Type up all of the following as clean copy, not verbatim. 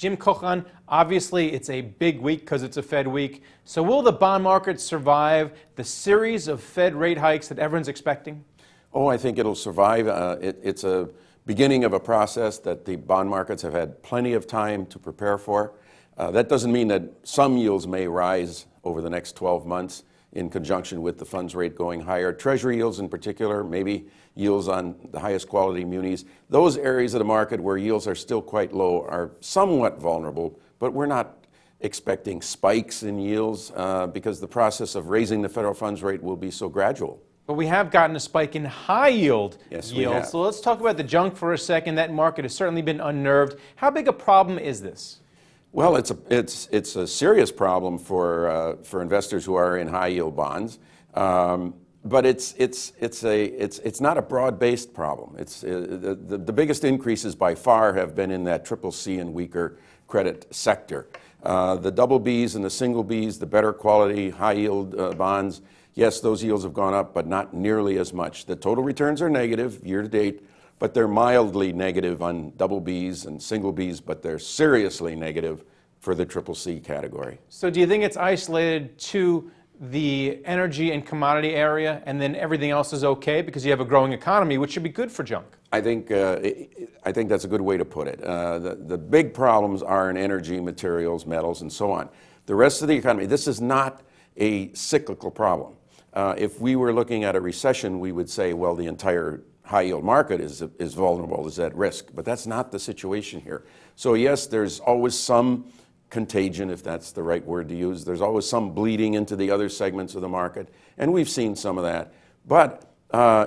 Jim Kochan, obviously it's a big week because it's a Fed week. So will the bond market survive the series of Fed rate hikes that everyone's expecting? Oh, I think it'll survive. It's a beginning of a process that the bond markets have had plenty of time to prepare for. That doesn't mean that some yields may rise over the next 12 months in conjunction with the funds rate going higher. Treasury yields in particular, maybe yields on the highest quality munis. Those areas of the market where yields are still quite low are somewhat vulnerable, but we're not expecting spikes in yields because the process of raising the federal funds rate will be so gradual. But we have gotten a spike in high yield Yes, yields. we have. So let's talk about the junk for a second. That market has certainly been unnerved. How big a problem is this? Well, it's a serious problem for investors who are in high yield bonds, but it's not a broad-based problem. The biggest increases by far have been in that triple C and weaker credit sector. The double Bs and the single Bs, the better quality high yield bonds, yes, those yields have gone up, but not nearly as much. The total returns are negative year to date, but they're mildly negative on double Bs and single Bs, but they're seriously negative for the triple C category. So do you think it's isolated to the energy and commodity area and then everything else is okay because you have a growing economy, which should be good for junk? I think that's a good way to put it. The big problems are in energy, materials, metals, and so on. The rest of the economy, this is not a cyclical problem. If we were looking at a recession, we would say, well, the entire high yield market is vulnerable, is at risk, but that's not the situation here. So yes, there's always some contagion, if that's the right word to use. There's always some bleeding into the other segments of the market, and we've seen some of that. But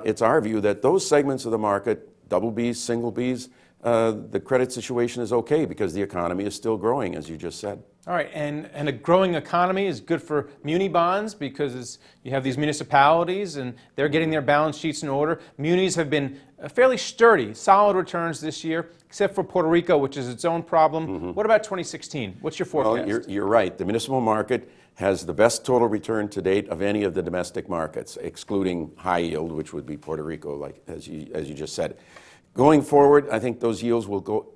it's our view that those segments of the market, double Bs, single Bs, the credit situation is okay because the economy is still growing, as you just said. All right, and a growing economy is good for muni bonds because you have these municipalities and they're getting their balance sheets in order. Munis have been fairly sturdy, solid returns this year, except for Puerto Rico, which is its own problem. What about 2016? What's your forecast? Well, you're right. The municipal market has the best total return to date of any of the domestic markets, excluding high yield, which would be Puerto Rico, like as you just said. Going forward, I think those yields will go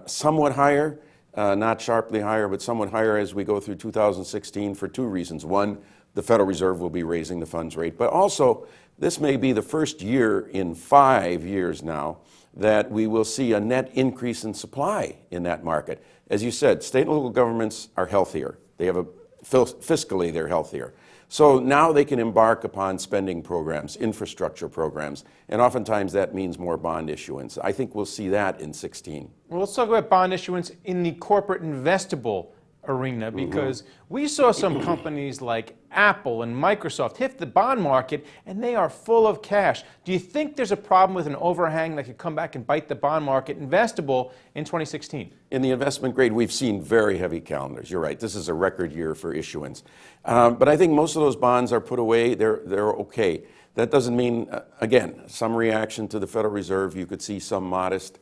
somewhat higher. Not sharply higher, but somewhat higher as we go through 2016 for two reasons. One, the Federal Reserve will be raising the funds rate, but also this may be the first year in 5 years now that we will see a net increase in supply in that market. As you said, state and local governments are healthier. They have fiscally, they're healthier. So now they can embark upon spending programs, infrastructure programs, and oftentimes that means more bond issuance. I think we'll see that in 16. Well, let's talk about bond issuance in the corporate investable arena because we saw some companies like Apple and Microsoft hit the bond market and they are full of cash. Do you think there's a problem with an overhang that could come back and bite the bond market investable in 2016? In the investment grade, we've seen very heavy calendars. You're right. This is a record year for issuance. But I think most of those bonds are put away. They're okay. That doesn't mean, again, some reaction to the Federal Reserve. You could see some modest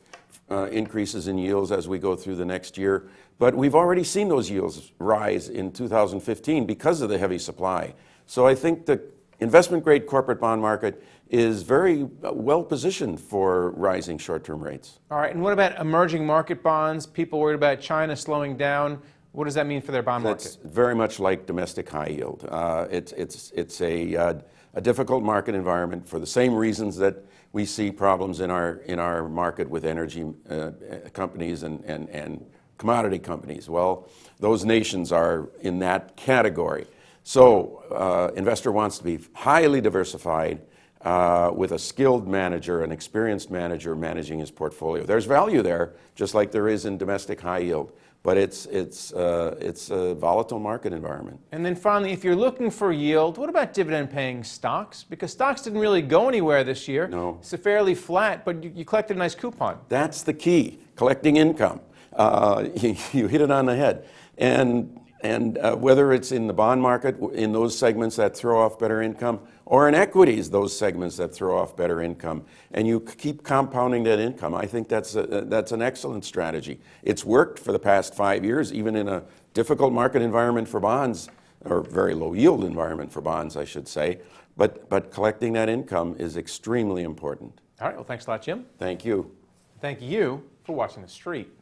increases in yields as we go through the next year. But we've already seen those yields rise in 2015 because of the heavy supply. So I think the investment-grade corporate bond market is very well positioned for rising short-term rates. All right, and what about emerging market bonds? People worried about China slowing down. What does that mean for their bond market? That's very much like domestic high yield. It's a difficult market environment for the same reasons that we see problems in our market with energy companies and commodity companies. Well, those nations are in that category. So investor wants to be highly diversified with a skilled manager, an experienced manager managing his portfolio. There's value there, just like there is in domestic high yield. But it's a volatile market environment. And then finally, if you're looking for yield, what about dividend-paying stocks? Because stocks didn't really go anywhere this year. No. It's fairly flat, but you collected a nice coupon. That's the key, collecting income. You hit it on the head. And whether it's in the bond market, in those segments that throw off better income, or in equities, those segments that throw off better income, and you keep compounding that income, I think that's an excellent strategy. It's worked for the past 5 years, even in a difficult market environment for bonds, or very low yield environment for bonds, I should say. But collecting that income is extremely important. All right, well, thanks a lot, Jim. Thank you. Thank you for watching The Street.